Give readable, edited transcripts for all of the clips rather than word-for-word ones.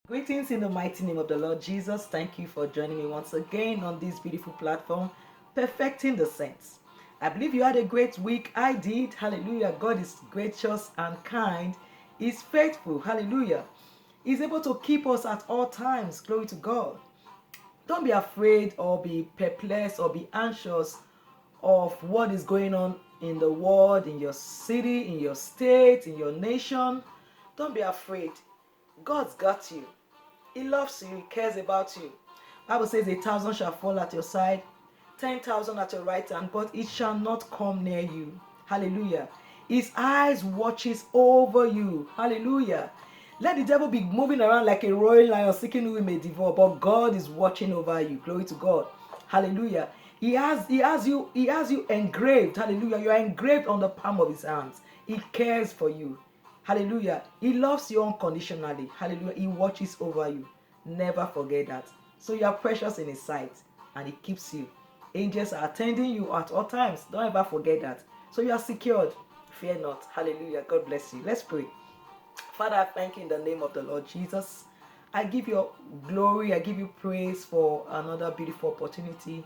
Greetings in the mighty name of the Lord Jesus. Thank you for joining me once again on this beautiful platform, Perfecting the Saints. I believe you had a great week. I did. Hallelujah. God is gracious and kind. He's faithful. Hallelujah. He's able to keep us at all times. Glory to God. Don't be afraid or be perplexed or be anxious of what is going on in the world, in your city, in your state, in your nation. Don't be afraid. God's got you. He loves you. He cares about you. Bible says 1,000 shall fall at your side, 10,000 at your right hand, but it shall not come near you. Hallelujah. His eyes watches over you. Hallelujah. Let the devil be moving around like a roaring lion seeking who he may devour, but God is watching over you. Glory to God. Hallelujah. He has you engraved. Hallelujah. You are engraved on the palm of his hands. He cares for you. Hallelujah. He loves you unconditionally. Hallelujah. He watches over you. Never forget that. So you are precious in his sight and he keeps you. Angels are attending you at all times. Don't ever forget that. So you are secured. Fear not. Hallelujah. God bless you. Let's pray. Father, I thank you in the name of the Lord Jesus. I give you glory. I give you praise for another beautiful opportunity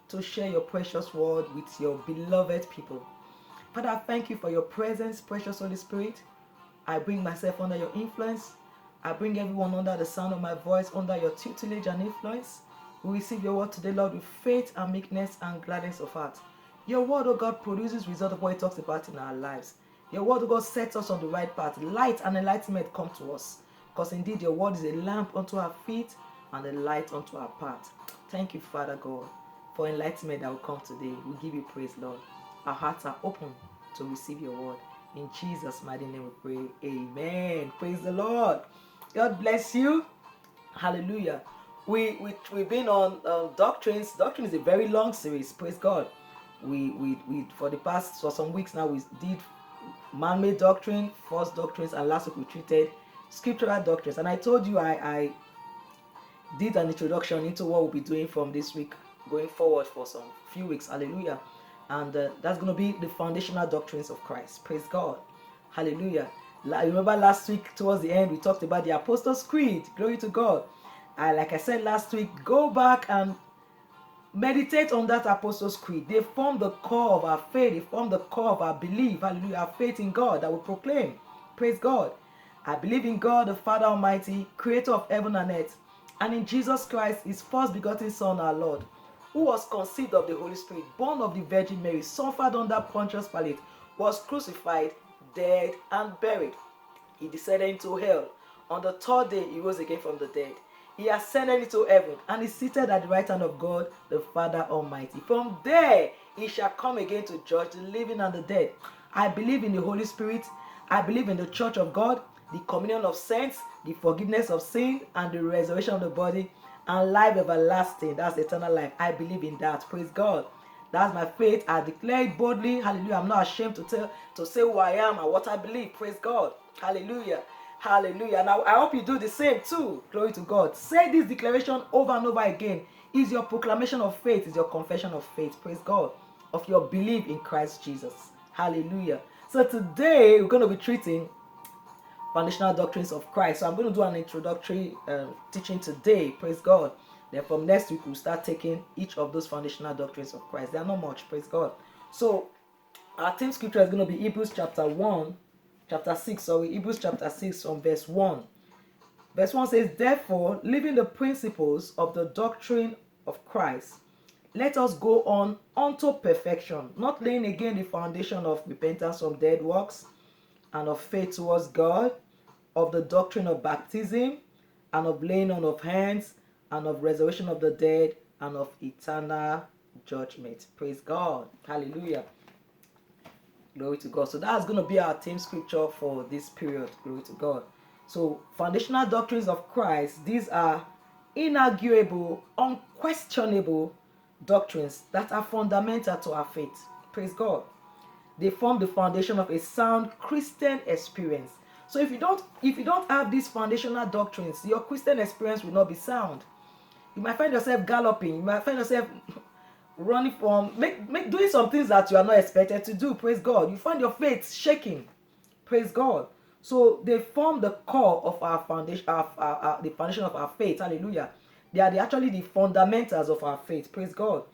to share your precious word with your beloved people. Father, I thank you for your presence, precious Holy Spirit. I bring myself under your influence. I bring everyone under the sound of my voice, under your tutelage and influence. We receive your word today, Lord, with faith and meekness and gladness of heart. Your word, oh God, produces result of what it talks about in our lives. Your word, oh God, sets us on the right path. Light and enlightenment come to us. Because indeed your word is a lamp unto our feet and a light unto our path. Thank you, Father God, for enlightenment that will come today. We give you praise, Lord. Our hearts are open to receive your word. In Jesus' mighty name we pray. Amen. Praise the Lord. God bless you. Hallelujah. We've been on doctrines. Doctrine is a very long series. Praise God. We for the past for some weeks now we did man-made doctrine, false doctrines, and last week we treated scriptural doctrines. And I told you I did an introduction into what we'll be doing from this week going forward for some few weeks. Hallelujah. And that's going to be the foundational doctrines of Christ. Praise God. Hallelujah. Remember last week towards the end we talked about the Apostles' Creed. Glory to God. Like I said last week, go back and meditate on that Apostles' Creed. They form the core of our faith. They form the core of our belief. Hallelujah. Our faith in God that we proclaim. Praise God. I believe in God, the Father Almighty, creator of heaven and earth, and in Jesus Christ, his first begotten Son, our Lord, who was conceived of the Holy Spirit, born of the Virgin Mary, suffered under Pontius Pilate, was crucified, dead, and buried. He descended into hell. On the third day, he rose again from the dead. He ascended into heaven and is seated at the right hand of God, the Father Almighty. From there, he shall come again to judge the living and the dead. I believe in the Holy Spirit. I believe in the church of God, the communion of saints, the forgiveness of sin, and the resurrection of the body, and life everlasting. That's eternal life. I believe in that. Praise God. That's my faith. I declare it boldly. Hallelujah. I'm not ashamed to say who I am and what I believe. Praise God. Hallelujah. Hallelujah. Now I hope you do the same too. Glory to God. Say this declaration over and over again. Is your proclamation of faith, is your confession of faith. Praise God. Of your belief in Christ Jesus. Hallelujah. So today we're going to be treating foundational doctrines of Christ. So I'm going to do an introductory teaching today. Praise God. Then from next week we'll start taking each of those foundational doctrines of Christ. They are not much. Praise God. So our theme scripture is going to be Hebrews chapter 6, Hebrews chapter 6 from verse 1. Verse 1 says, therefore, leaving the principles of the doctrine of Christ, let us go on unto perfection, not laying again the foundation of repentance from dead works, and of faith towards God, of the doctrine of baptism, and of laying on of hands, and of resurrection of the dead, and of eternal judgment. Praise God. Hallelujah. Glory to God. So that's going to be our theme scripture for this period. Glory to God. So foundational doctrines of Christ, these are inarguable, unquestionable doctrines that are fundamental to our faith. Praise God. They form the foundation of a sound Christian experience. So if you don't have these foundational doctrines, your Christian experience will not be sound. You might find yourself galloping. You might find yourself running from doing some things that you are not expected to do. Praise God. You find your faith shaking. Praise God. So they form the core of our foundation, the foundation of our faith. Hallelujah. They are actually the fundamentals of our faith. Praise God.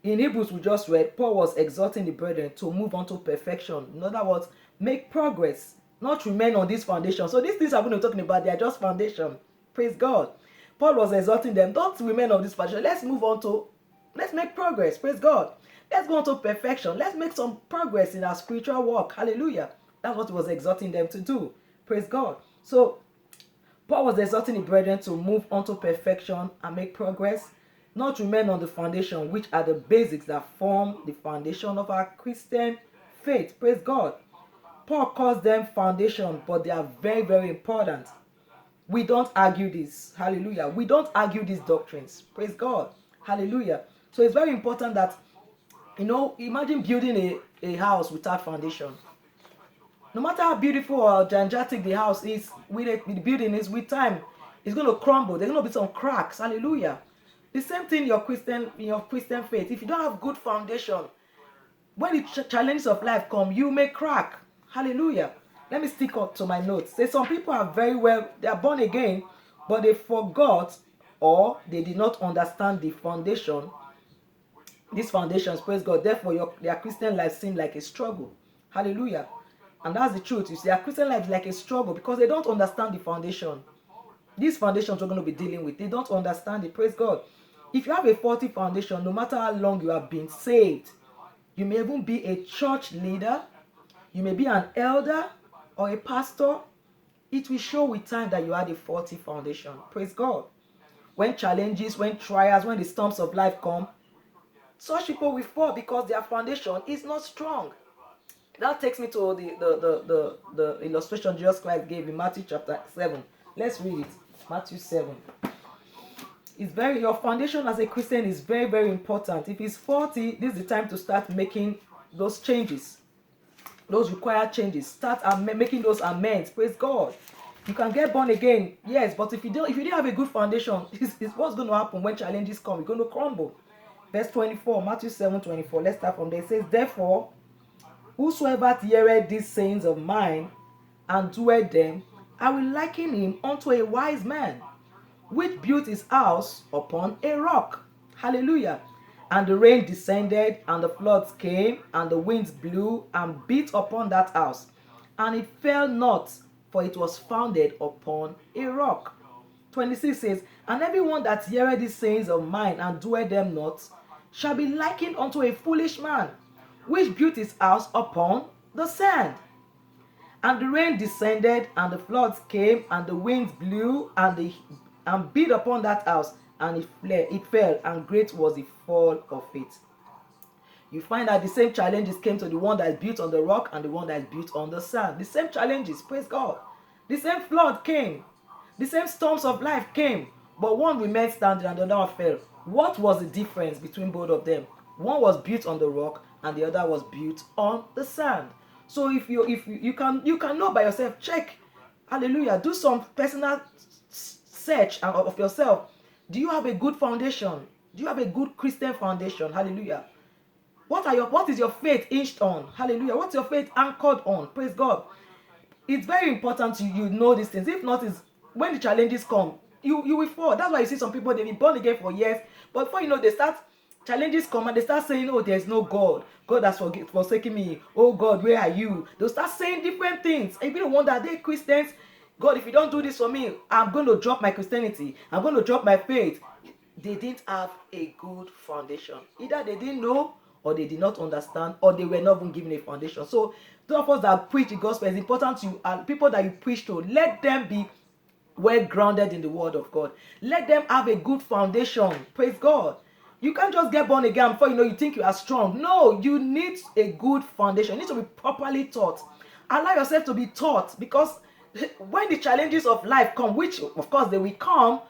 In Hebrews, we just read, Paul was exhorting the brethren to move on to perfection. In other words, make progress, not remain on this foundation. So these things I'm going to be talking about, they are just foundation. Praise God. Paul was exhorting them, don't remain on this foundation. Let's make progress. Praise God. Let's go on to perfection. Let's make some progress in our spiritual walk. Hallelujah. That's what he was exhorting them to do. Praise God. So Paul was exhorting the brethren to move on to perfection and make progress, not remain on the foundation, which are the basics that form the foundation of our Christian faith. Praise God. Paul calls them foundation, but they are very, very important. We don't argue this. Hallelujah. We don't argue these doctrines. Praise God. Hallelujah. So it's very important that, imagine building a house without foundation. No matter how beautiful or gigantic the house is, with the building is, with time, it's going to crumble. There's going to be some cracks. Hallelujah. The same thing in your Christian faith. If you don't have good foundation, when the challenges of life come, you may crack. Hallelujah. Let me stick up to my notes. Say some people are they are born again, but they forgot or they did not understand the foundation. These foundations, praise God. Therefore, their Christian life seems like a struggle. Hallelujah. And that's the truth. You see, their Christian life is like a struggle because they don't understand the foundation. These foundations we're going to be dealing with, they don't understand it. Praise God. If you have a faulty foundation, no matter how long you have been saved, you may even be a church leader, you may be an elder or a pastor, it will show with time that you had a faulty foundation. Praise God. When challenges, when trials, when the storms of life come, such people will fall because their foundation is not strong. That takes me to the illustration Jesus Christ gave in Matthew chapter 7. Let's read it. Matthew 7. Your foundation as a Christian is very, very important. If it's faulty, this is the time to start making those changes, those required changes. Start making those amends. Praise God. You can get born again, yes, but if you didn't have a good foundation, it's what's going to happen when challenges come. You're going to crumble. Verse 24, Matthew 7:24. Let's start from there. It says, therefore, whosoever heareth these sayings of mine and doeth them, I will liken him unto a wise man, which built his house upon a rock. Hallelujah. And the rain descended, and the floods came, and the winds blew and beat upon that house. And it fell not, for it was founded upon a rock. 26 says, and everyone that heareth these sayings of mine and doeth them not, shall be likened unto a foolish man, which built his house upon the sand. And the rain descended, and the floods came, and the winds blew, and beat upon that house, and it fell, and great was the fall of it. You find that the same challenges came to the one that is built on the rock and the one that is built on the sand. The same challenges, praise God. The same flood came. The same storms of life came. But one remained standing and the other one fell. What was the difference between both of them? One was built on the rock and the other was built on the sand. So if you can know by yourself, check, hallelujah, do some personal search of yourself. Do you have a good foundation? Do you have a good Christian foundation? Hallelujah. What is your faith hinged on? Hallelujah. What's your faith anchored on? Praise God. It's very important you know these things. If not, is when the challenges come, you will fall. That's why you see some people, they've been born again for years, but before you know, they start, challenges come and they start saying, oh, there's no God. God has forsaken me. Oh God, where are you? They'll start saying different things. And you wonder, are they Christians? God, if you don't do this for me, I'm going to drop my Christianity. I'm going to drop my faith. They didn't have a good foundation. Either they didn't know, or they did not understand, or they were not even given a foundation. So those of us that preach the gospel, it's important to people that you preach to, let them be well grounded in the word of God. Let them have a good foundation. Praise God. You can't just get born again before you think you are strong. No, you need a good foundation. You need to be properly taught. Allow yourself to be taught, because when the challenges of life come, which of course they will come,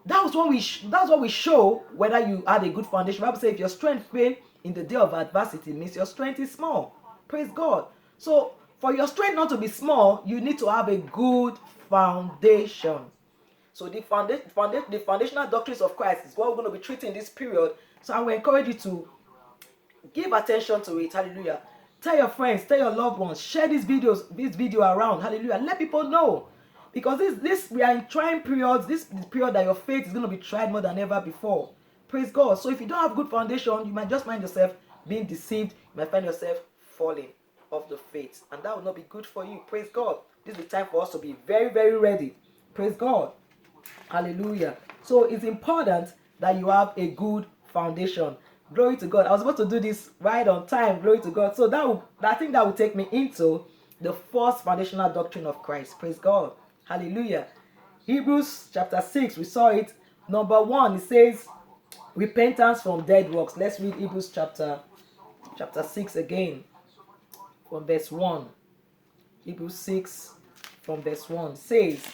that's what we show whether you had a good foundation. The Bible says if your strength fail in the day of adversity, it means your strength is small. Praise God. So for your strength not to be small, you need to have a good foundation. So the foundational doctrines of Christ is what we're going to be treating this period. So I will encourage you to give attention to it. Hallelujah. Tell your friends, tell your loved ones, share this video around. Hallelujah. Let people know. Because this we are in trying periods. This period that your faith is going to be tried more than ever before. Praise God. So if you don't have good foundation, you might just find yourself being deceived. You might find yourself falling off the faith. And that will not be good for you. Praise God. This is the time for us to be very, very ready. Praise God. Hallelujah. So it's important that you have a good foundation. Glory to God. I was about to do this right on time. Glory to God. So I think that will take me into the first foundational doctrine of Christ. Praise God. Hallelujah. Hebrews chapter 6, we saw it. Number 1, it says repentance from dead works. Let's read Hebrews chapter 6 again from verse 1. Hebrews 6 from verse 1 says,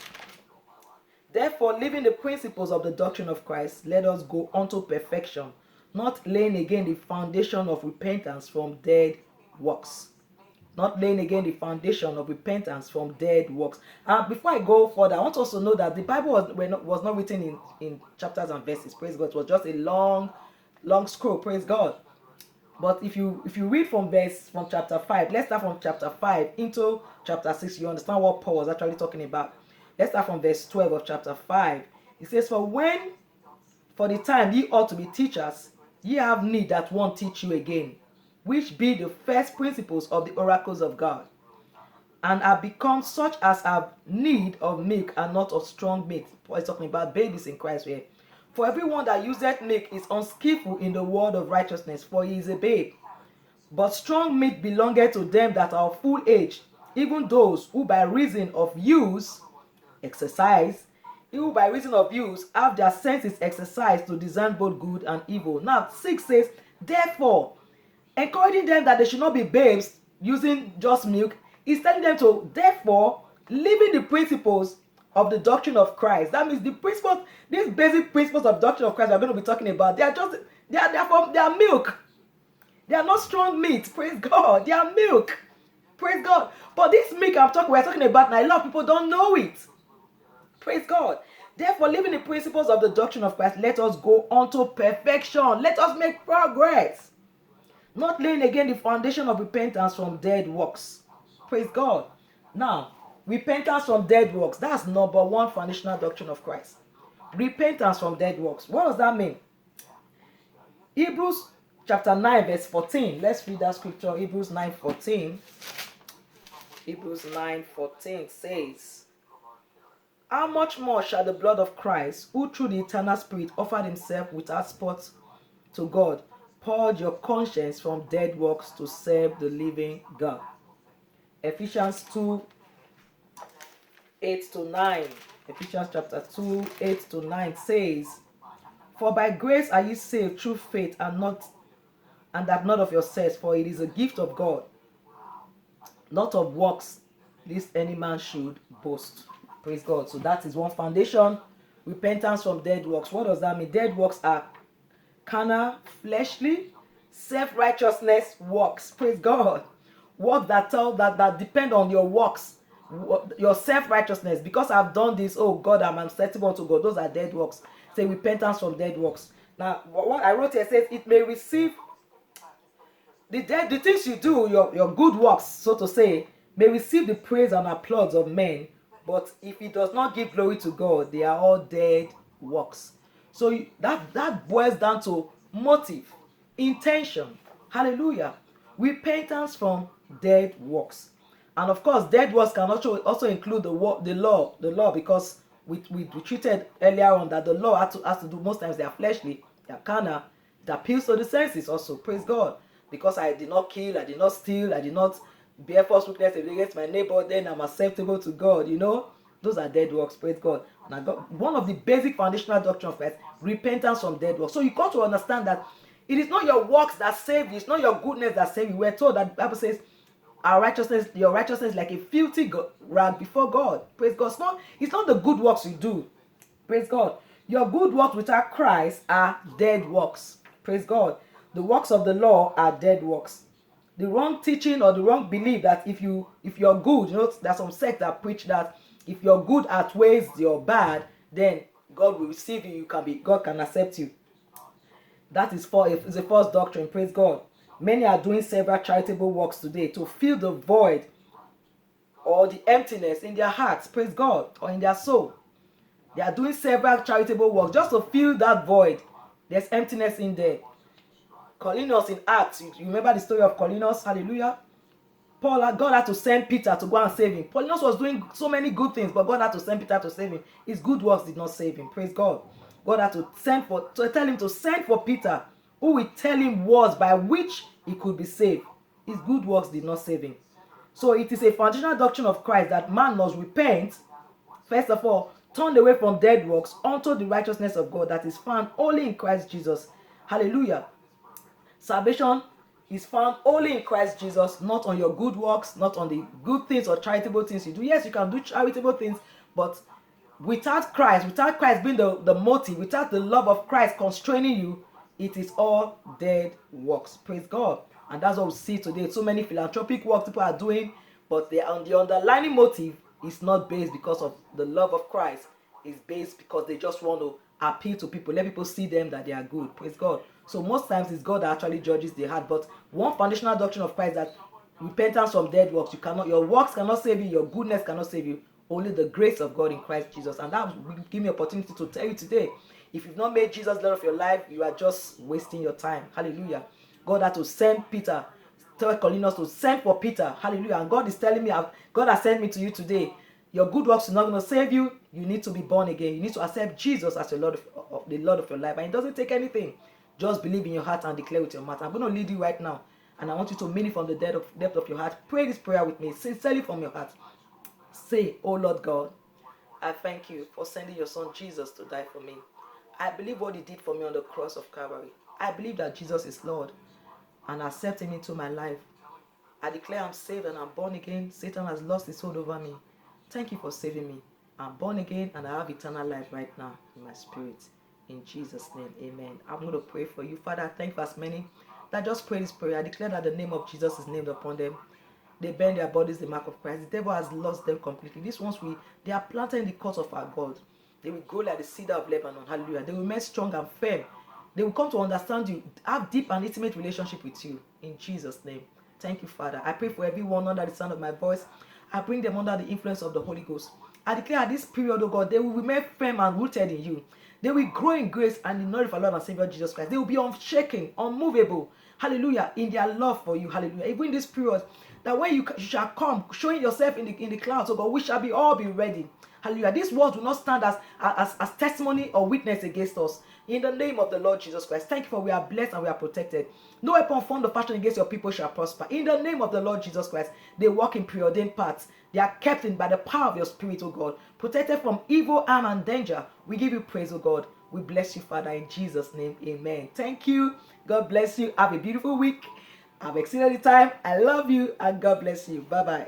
therefore, leaving the principles of the doctrine of Christ, let us go unto perfection, not laying again the foundation of repentance from dead works. Not laying again the foundation of repentance from dead works. Before I go further, I want us to know that the Bible was not written in chapters and verses. Praise God. It was just a long scroll. Praise God. But if you read from chapter 5, let's start from chapter 5 into chapter 6, you understand what Paul was actually talking about. Let's start from verse 12 of chapter 5. It says, for the time ye ought to be teachers, ye have need that one teach you again, which be the first principles of the oracles of God, and are become such as have need of milk and not of strong meat. Paul is talking about babies in Christ here. For everyone that useth milk is unskillful in the word of righteousness, for he is a babe. But strong meat belongeth to them that are of full age, even those who by reason of use have their senses exercised to discern both good and evil. Now 6 says, therefore, encouraging them that they should not be babes using just milk, is telling them to, therefore, living the principles of the doctrine of Christ. That means the principles, these basic principles of doctrine of Christ we are going to be talking about, they are milk. They are not strong meat. Praise God. They are milk. Praise God. But this milk we're talking about now, a lot of people don't know it. Praise God. Therefore, living the principles of the doctrine of Christ, let us go unto perfection. Let us make progress. Not laying again the foundation of repentance from dead works. Praise God. Now, repentance from dead works. That's number 1 foundational doctrine of Christ. Repentance from dead works. What does that mean? Hebrews chapter 9 verse 14. Let's read that scripture. Hebrews 9:14. Hebrews 9:14 says, how much more shall the blood of Christ, who through the eternal Spirit offered himself without spot to God, purge your conscience from dead works to serve the living God. Ephesians 2:8-9. Ephesians chapter 2:8-9 says, for by grace are ye saved through faith, and that not of yourselves, for it is a gift of God, not of works, lest any man should boast. Praise God. So that is one foundation. Repentance from dead works. What does that mean? Dead works are carnal, fleshly, self-righteousness works. Praise God. Works that depend on your works, your self-righteousness. Because I've done this, oh God, I'm acceptable to God. Those are dead works. Say repentance from dead works. Now, what I wrote here says it may receive the things you do, your good works, so to say, may receive the praise and applause of men. But if it does not give glory to God, they are all dead works. So that boils down to motive, intention. Hallelujah. Repentance from dead works. And of course, dead works can also include the law, because we treated earlier on that the law has to do, most times they are fleshly, they are carnal, it appeals to the senses also. Praise God. Because I did not kill, I did not steal, I did not bear false witness against my neighbor, then I'm acceptable to God. Those are dead works. Praise God. Now, one of the basic foundational doctrine of Christ, repentance from dead works. So you got to understand that it is not your works that save you, it's not your goodness that save you. We're told that the Bible says your righteousness is like a filthy rag before God. Praise God. It's not the good works you do. Praise God. Your good works without Christ are dead works. Praise God. The works of the law are dead works. The wrong teaching or the wrong belief that if you're good, there's some sects that preach that if your good outweighs your bad, then God will receive you. God can accept you. That is a false doctrine. Praise God. Many are doing several charitable works today to fill the void or the emptiness in their hearts, praise God, or in their soul. They are doing several charitable works just to fill that void. There's emptiness in there. Cornelius in Acts, you remember the story of Cornelius? Hallelujah. God had to send Peter to go and save him. Cornelius was doing so many good things, but God had to send Peter to save him. His good works did not save him. Praise God. God had to tell him to send for Peter, who will tell him words by which he could be saved. His good works did not save him. So it is a foundational doctrine of Christ that man must repent, first of all, turn away from dead works unto the righteousness of God that is found only in Christ Jesus. Hallelujah. Salvation is found only in Christ Jesus, not on your good works, not on the good things or charitable things you do. Yes, you can do charitable things, but without Christ being the motive, without the love of Christ constraining you, it is all dead works. Praise God. And that's what we see today. So many philanthropic work people are doing, but the underlying motive is not based because of the love of Christ. It's based because they just want to appeal to people, let people see them that they are good. Praise God. So most times it's God that actually judges the heart. But one foundational doctrine of Christ that repentance from dead works, your works cannot save you, your goodness cannot save you. Only the grace of God in Christ Jesus. And that will give me opportunity to tell you today, if you've not made Jesus Lord of your life, you are just wasting your time. Hallelujah. God had to send Peter, tell Cornelius to send for Peter. Hallelujah. And God is telling me, God has sent me to you today. Your good works are not going to save you. You need to be born again. You need to accept Jesus as the Lord of your life. And it doesn't take anything. Just believe in your heart and declare with your mouth. I'm going to lead you right now. And I want you to mean it from the depth of your heart. Pray this prayer with me, sincerely from your heart. Say, oh Lord God, I thank you for sending your son Jesus to die for me. I believe what he did for me on the cross of Calvary. I believe that Jesus is Lord, and I accept him into my life. I declare I'm saved and I'm born again. Satan has lost his hold over me. Thank you for saving me. I'm born again and I have eternal life right now in my spirit. In Jesus' name, amen. I'm going to pray for you. Father, I thank you for as many that just pray this prayer. I declare that the name of Jesus is named upon them. They bend their bodies the mark of Christ. The devil has lost them completely. These ones, they are planted in the cause of our God. They will grow like the cedar of Lebanon. Hallelujah. They will remain strong and firm. They will come to understand you, have deep and intimate relationship with you. In Jesus' name. Thank you, Father. I pray for everyone under the sound of my voice. I bring them under the influence of the Holy Ghost. I declare at this period, oh God, they will remain firm and rooted in you. They will grow in grace and in knowledge of our Lord and Savior Jesus Christ. They will be unshaken, unmovable. Hallelujah. In their love for you. Hallelujah. Even in this period, that when you shall come, showing yourself in the clouds, oh God, we shall all be ready. Hallelujah. These words will not stand as testimony or witness against us. In the name of the Lord Jesus Christ. Thank you for we are blessed and we are protected. No weapon formed or fashioned against your people shall prosper. In the name of the Lord Jesus Christ. They walk in preordained paths. They are kept in by the power of your spirit, O God. Protected from evil, harm, and danger. We give you praise, O God. We bless you, Father, in Jesus' name. Amen. Thank you. God bless you. Have a beautiful week. I've exceeded the time. I love you and God bless you. Bye-bye.